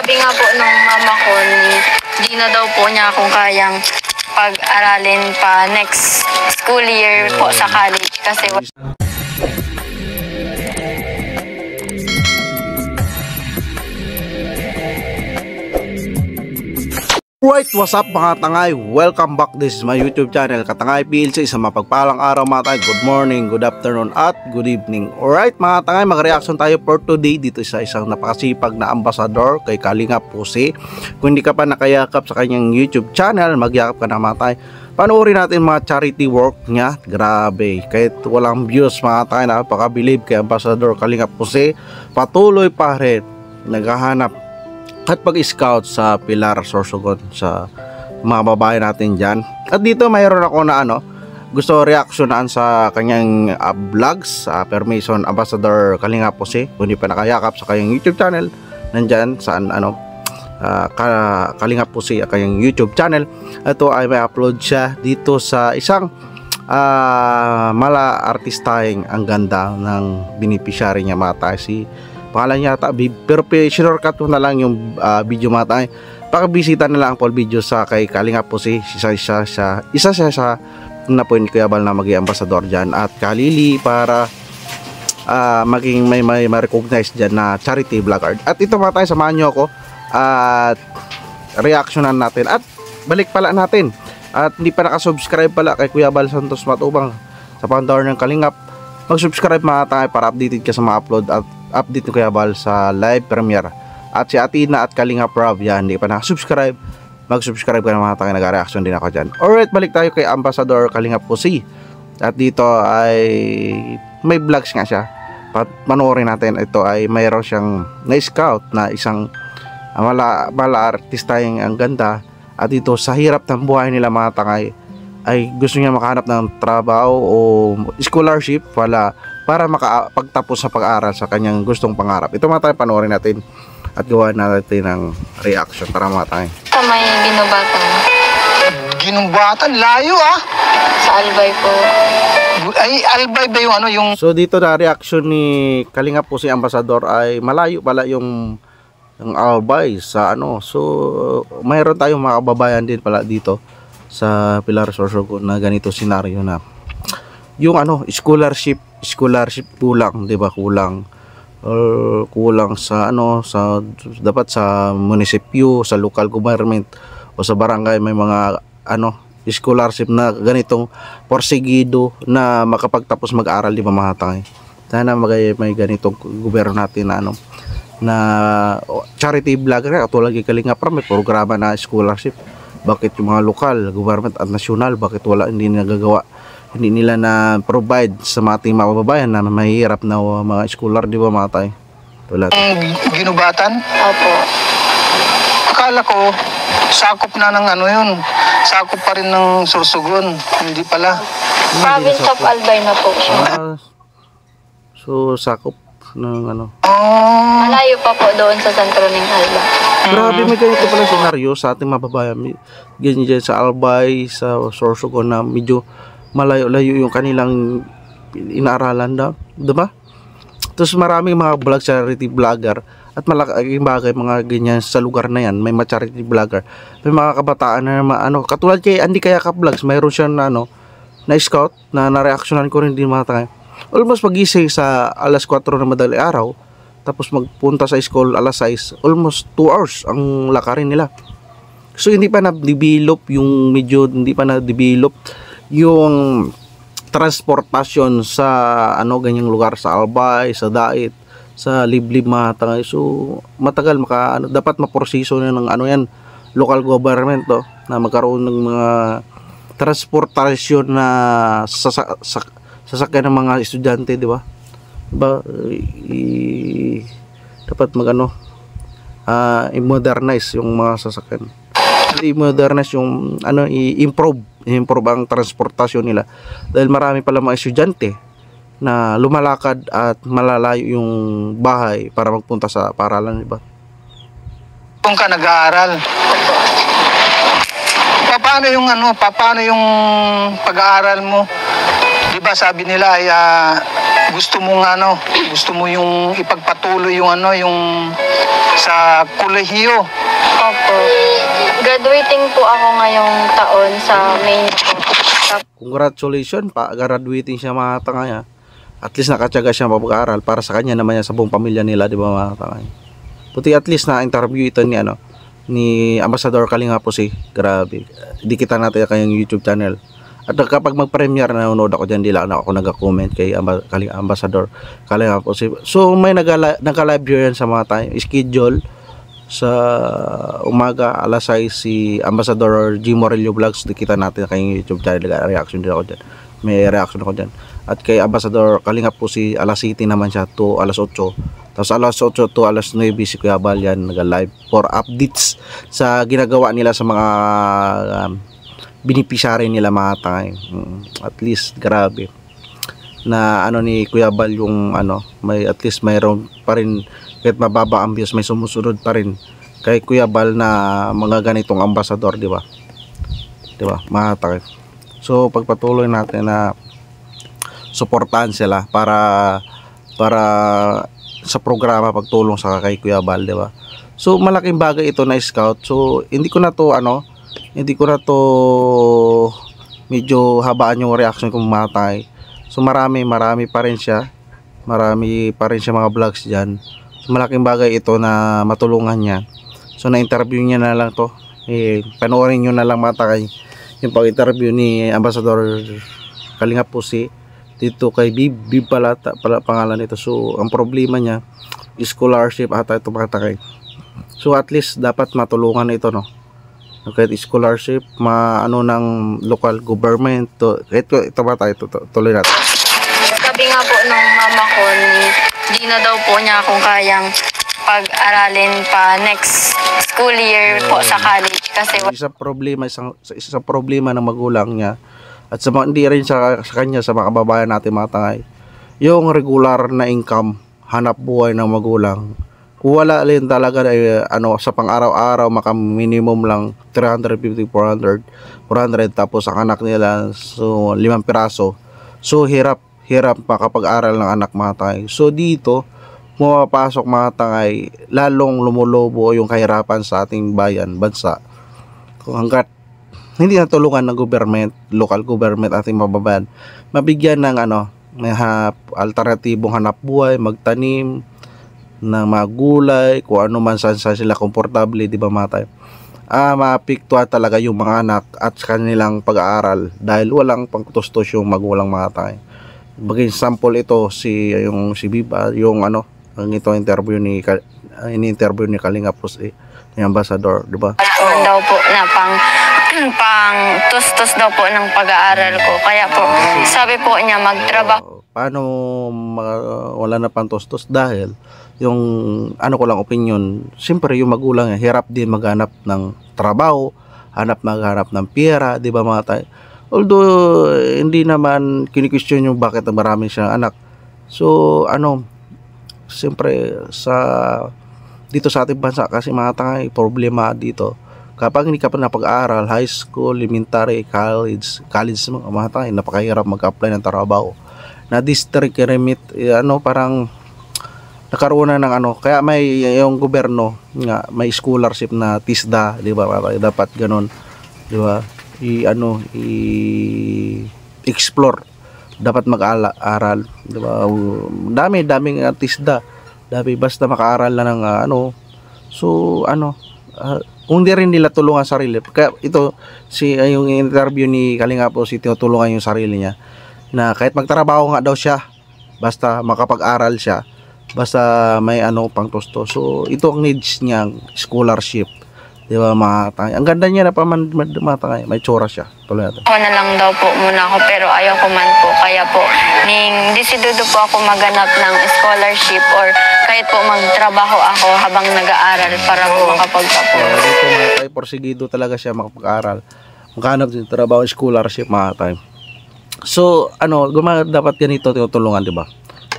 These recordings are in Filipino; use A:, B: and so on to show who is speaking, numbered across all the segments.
A: Sabi nga po nung mama ko, hindi na daw po niya kung kayang pag-aralin pa next school year po sa college kasi
B: Right, what's up mga tangay? Welcome back. This is my YouTube channel, Katangay PLC. Sa mapagpalang araw mga tangay. Good morning, good afternoon, at good evening. Alright mga tangay, mag-reaction tayo for today dito sa isang napakasipag na ambasador kay Kalingap Jose. Kung hindi ka pa nakayakap sa kanyang YouTube channel, magyakap ka na mga tangay. Panoorin natin mga charity work niya. Grabe, kahit walang views mga tangay, napakabilib kay Ambasador Kalingap Jose. Patuloy pa rin naghahanap at pag-scout sa Pilar Sorsogon sa mga babae natin dyan. At dito mayroon ako na gusto reactionan sa kanyang vlogs, permission Ambassador Kalingap Jose. Kung hindi pa nakayakap sa kanyang YouTube channel, nandyan saan Kalingap Jose kanyang YouTube channel. Ito ay may upload siya dito sa isang mala artistahing ang ganda ng beneficiary niya mata si pangalan niya pero shortcut ko na lang yung video matay. Pakibisita na lang ang full video sa kay Kalingap Jose. Isa siya sa na-point Kuya Bal na maging ambasador dyan at kalili para maging may ma-recognize dyan na charity vlogger. At ito matay, samahan nyo ako at reactionan natin at balik pala natin. At hindi pa nakasubscribe pala kay Kuya Bal Santos Matubang sa Pandor ng Kalingap, mag-subscribe mga tayo para updated ka sa mga upload at update ni Kuya Bal sa live premiere. At si Atina at Kalingap Rob, yan, hindi pa nakasubscribe, mag-subscribe ka na mga tayo, nag-reaction din ako dyan. Alright, balik tayo kay Ambassador Kalingap Jose. At dito ay may vlogs nga siya. Panoorin natin. Ito ay mayroon siyang na-scout na isang mala artista yung ang ganda. At dito sa hirap ng buhay nila mga tangay ay gusto niya makahanap ng trabaho o scholarship para makapagtapos sa pag-aaral sa kanyang gustong pangarap. Ito mga tayo, panoorin natin at gawa natin ng reaction para mga tayo.
A: May ginubatan.
C: Ginubatan? Layo
A: Sa Albay po.
C: Ay, Albay ba yung
B: So dito na reaction ni Kalingap Jose Ambassador ay malayo pala yung Albay sa So mayroon tayong mga kababayan din pala dito sa Pilar Sorsogon na ganito senaryo na yung scholarship kulang, 'di ba? Kulang sa dapat sa munisipyo, sa local government o sa barangay may mga scholarship na ganitong porsigido na makapagtapos mag-aral, di ba mga tangay? Sana may ganitong gobyerno natin na charity vlogger katulad kay Kalingap may programa na scholarship. Bakit yung mga lokal, government at nasyonal, bakit hindi nagagawa, hindi nila na provide sa mga ating mga kababayan na mahihirap na mga scholar, di ba mga tay?
C: ginubatan?
A: Opo.
C: Akala ko sakop na ng yun, sakop pa rin ng Sorsogon, hindi pala.
A: Province of Albay na po siya.
B: So sakop ng
A: Malayo pa po doon sa sentro ng Albay.
B: Grabe, may ganito pala senaryo sa ating mababayan. Ganyan dyan sa Albay, sa Sorsogon na medyo malayo-layo yung kanilang inaaralan daw, diba? Tapos maraming mga vlog, charity vlogger at malaking bagay mga ganyan sa lugar na yan. May mga charity vlogger, may mga kabataan na katulad kay Andy Kayakap Vlogs, mayroon siya na-scout na na-reactionan ko rin din mga tayo. Almost pagising sa alas 4 na madali araw, tapos magpunta sa school alas 6, almost 2 hours ang lakarin nila. So hindi pa na-develop yung transportasyon sa ganyang lugar, sa Albay, sa Dait, sa Liblib mga tangay. So matagal dapat maproseso na ng yan, local government na magkaroon ng mga transportasyon na sasakyan ng mga estudyante, di ba? Dapat i-modernize yung mga sasakyan. I-modernize yung i-improve ang transportasyon nila dahil marami pala mga estudyante na lumalakad at malalayo yung bahay para magpunta sa paaralan, di ba?
C: Kung ka nag-aaral, paano yung pag-aaral mo? Di ba sabi nila ay gusto mo yung ipagpatuloy yung yung sa kolehiyo.
A: Opo. Graduating po ako ngayong taon sa May po.
B: Congratulations pa, graduating siya mga tangay. At least nakatyaga siya mapag-aaral para sa kanya naman yan, sa buong pamilya nila, di ba mga tangay. Puti at least na interview ito ni Ambassador Kalinga po si. Grabe. Dikita natin kayong YouTube channel. At kapag mag-premiere nanonood ako diyan, di lang ako nag-comment kay Ambassador Kalinga po si. So may nagka-live yan sa mga time schedule sa umaga alas 6 si Ambassador G Morello Vlogs. Dikita natin kayong YouTube channel, reaction din ako diyan. May reaction ako diyan. At kay Ambassador Kalinga po si alas 7 naman siya to alas 8. Tapos alas 8 to alas 9 si Kuya Bal yan nag-live for updates sa ginagawa nila sa mga binipisyari nila mga tangay. At least grabe na ni Kuya Bal yung may at least mayroon pa rin kahit mababa ang views, may sumusunod pa rin kay Kuya Bal na mga ganitong ambassador, di ba? Di ba? Mga tangay. So pagpatuloy natin na suportahan sila para sa programa pagtulong sa kay Kuya Bal, di ba? So malaking bagay ito na scout. So hindi ko na to medyo habaan yung reaction kung matay. So marami pa rin siya. Marami pa rin siya mga vlogs diyan. So malaking bagay ito na matulungan niya. So na-interview niya na lang to. Panoorin niyo na lang matay yung pag-interview ni Ambassador Kalinga po si dito kay Bib pala pangalan nito. So ang problema niya scholarship ata ito mga takay. So at least dapat matulungan ito kahit scholarship ng local government to, ito ba tayo tuloy natin.
A: Sabi nga po ng mama ko, di na daw po niya akong kayang pag-aralin pa next school year po sa college kasi
B: isa problema ng magulang niya at sa hindi rin sa kanya, sa mga kababayan natin mga tangay, yung regular na income, hanap buhay ng magulang. Kung wala rin talaga sa pang-araw-araw, maka minimum lang 350, 400 tapos ang anak nila so 5 piraso. So hirap makapag-aral ng anak mga tangay. So dito pumapasok mga tangay, lalong lumulobo yung kahirapan sa ating bansa. Kung hanggat hindi natulungan ng government, local government ating mababayan, mabigyan ng may alternatibong hanap buhay, magtanim ng mga gulay, kung ano man saan sila komportable, di ba mga tayo? Maapektuhan talaga yung mga anak at kanilang pag-aaral dahil walang pangtustos yung magulang mga tayo. Bagay sample ito si Biba, yung ang ito interview ni Kalinga po si Ambassador, di ba?
A: daw po na pang tustos daw po ng pag-aaral ko. Kaya po, sabi po niya magtrabaho.
B: Paano wala na pang tustos? Dahil yung ko lang opinion, siyempre yung magulang hirap din maghanap ng trabaho, maghanap ng pera, di ba mga tayo? Although hindi naman kini-question yung bakit marami siyang anak. So siyempre dito sa ating bansa kasi mga tayo, problema dito. Kapag hindi ka pa napag-aaral, high school, elementary, college mga tayo, napakahirap mag-apply ng trabaho. Na district remit, parang nakaroon na ng kaya may yung gobyerno nga may scholarship na TISDA, di ba? Dapat ganun, di ba? Explore, dapat mag-aral, di ba? Daming TISDA, basta maka-aral na ng so kung di rin nila tulungan sarili, kaya ito yung interview ni Kalinga po si tinutulungan yung sarili niya na kahit magtrabaho nga daw siya, basta makapag-aral siya, basta may pang tusto. So ito ang needs niya, scholarship, di ba mga tangay? Ang ganda niya na mga tangay, may tsura siya. Tuloy natin.
A: Ako na lang daw po muna ako pero ayaw ko man po. Kaya po, desidido po ako maghanap ng scholarship or kahit po magtrabaho ako habang nag-aaral para po makapagpapuro.
B: Dito mga tayo, porsigido talaga siya makapag-aral. Maghanap din trabaho, scholarship mga tayo. So dapat ganito tinutulungan, di ba?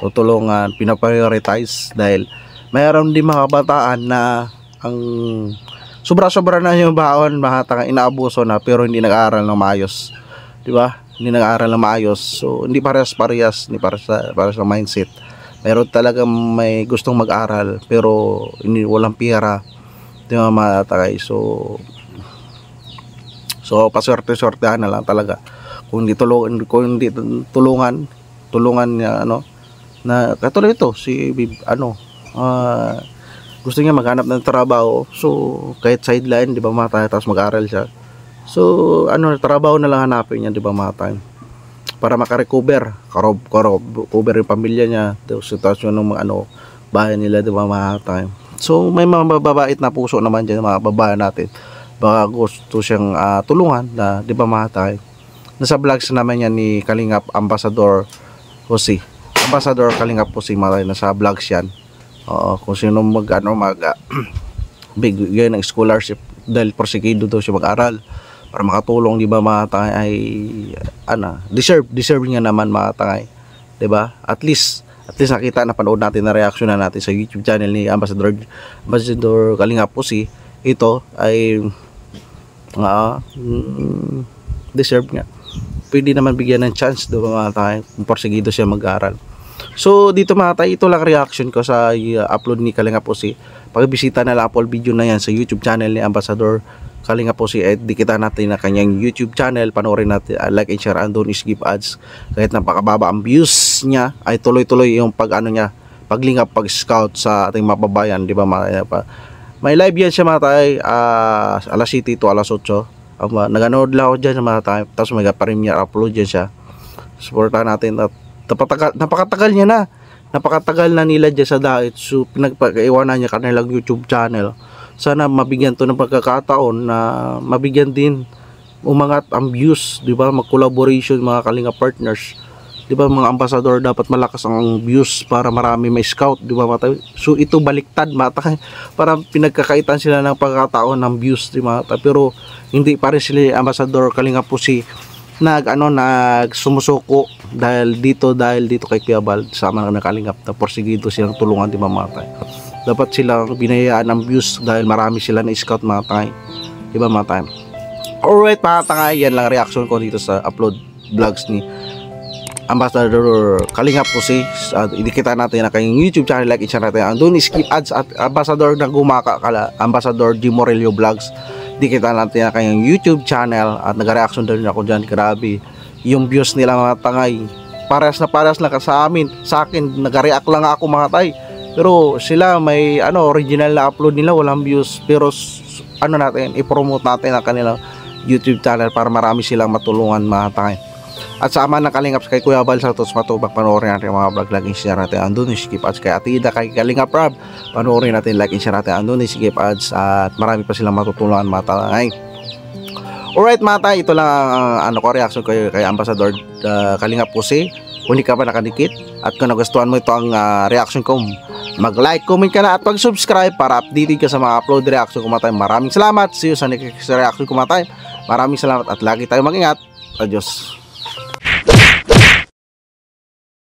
B: Tutulungan, pinaprioritize dahil mayroon din mga kabataan na ang sobra-sobra na yung baon, inaabuso na pero hindi nag-aaral ng maayos, di ba? hindi nag-aaral na maayos. So hindi parehas, hindi para sa mindset. Meron talaga may gustong mag-aral pero hindi, walang pera, di ba matatay. So paswerte-swertehan na lang talaga. Kung hindi tulungan niya na katulad ito si gusto niya maghanap ng trabaho. So kahit sideline, di ba matay, tapos mag-aral siya. So trabaho na lang hanapin niya, di ba matay, para makarecover cover yung pamilya niya, yung sitwasyon ng bahay nila, di ba matay. So may mga mababait na puso naman dyan, mga babae natin, baka gusto siyang tulungan na, di ba matay. Nasa vlogs naman yan ni Kalingap Ambassador Kalingap Jose matay, nasa vlogs yan. Kung sino bigyan ng scholarship dahil porsigido daw siya mag-aral para makatulong, di ba matay, ay deserve niya naman matay, di ba? At least nakita na, panood natin na reaction na natin sa YouTube channel ni Ambassador Kalingap Jose. Ito ay deserve niya. Pwede naman bigyan ng chance, diba mga tayo, kung porsigido siya mag-aral. So dito mga tayo, ito lang reaction ko sa upload ni Kalingap Jose. Pagbisita na lang po video na yan sa YouTube channel ni Ambassador Kalingap Jose, at dikita natin na kanyang YouTube channel, panoorin natin, like and share, and don't skip ads. Kahit napakababa ang views niya, ay tuloy-tuloy yung paglingap, pag-scout sa ating mababayan, di ba mga pa. May live yan siya mga tayo, alas 7 to alas 8. Naganood lang ako dyan sa mga time, tapos may premiere upload dyan siya. Supportahan natin. At napakatagal na nila dyan sa Dait. So pinagpakaiwanan niya kanilang YouTube channel. Sana mabigyan to ng pagkakataon na mabigyan din umangat ang views, di ba? Mag-collaboration mga Kalinga partners, di ba? Mga ambassador, dapat malakas ang views para marami may scout, di ba matay? So ito baliktad matay, para pinagkakaitan sila ng pagkakataon ng views, di ba matay? Pero hindi pa rin sila Ambassador Kalingap Jose nagsumusuko dahil dito kay Kuya Bal, sama ng Kalingap na porsigido silang tulungan, di ba matay? Dapat silang binayaan ng views dahil marami sila na scout matay, di ba matay? Alright mga tangay, yan lang reaction ko dito sa upload vlogs ni Ambassador Kalingap Jose. Idikita natin na kanyang YouTube channel, like i-share natin. Andun skip ads at Ambassador na gumaka Ambassador G Morelio Vlogs. Dikita natin na kanyang YouTube channel at nag-reaction din ako dyan. Grabe yung views nila mga tangay, parehas na sa akin. Nag-react lang ako mga tay, pero sila may original na upload nila, walang views. Pero natin i-promote natin ang kanilang YouTube channel para marami silang matulungan mga tangay. At sama ng Kalingap kay Kuya Bal sa Tos Matubak, panoorin natin mga vlog, like and share natin. Andun skip ads kay Atida, kay Kalingap Rab, panoorin natin, like and share natin. Andun skip ads at marami pa silang matutulungan mga tangay. Alright mga tay, ito lang ang reaction ko kay Ambassador Kalingap Jose. Kung hindi ka pa nakadikit at kung nagustuhan mo ito ang reaction ko, mag-like, comment ka na at mag-subscribe para updated ka sa mga upload reaction ko mga tay. Maraming salamat. See you sa next reaction ko mga tay. Maraming salamat at lagi tayo mag-ingat. Adios.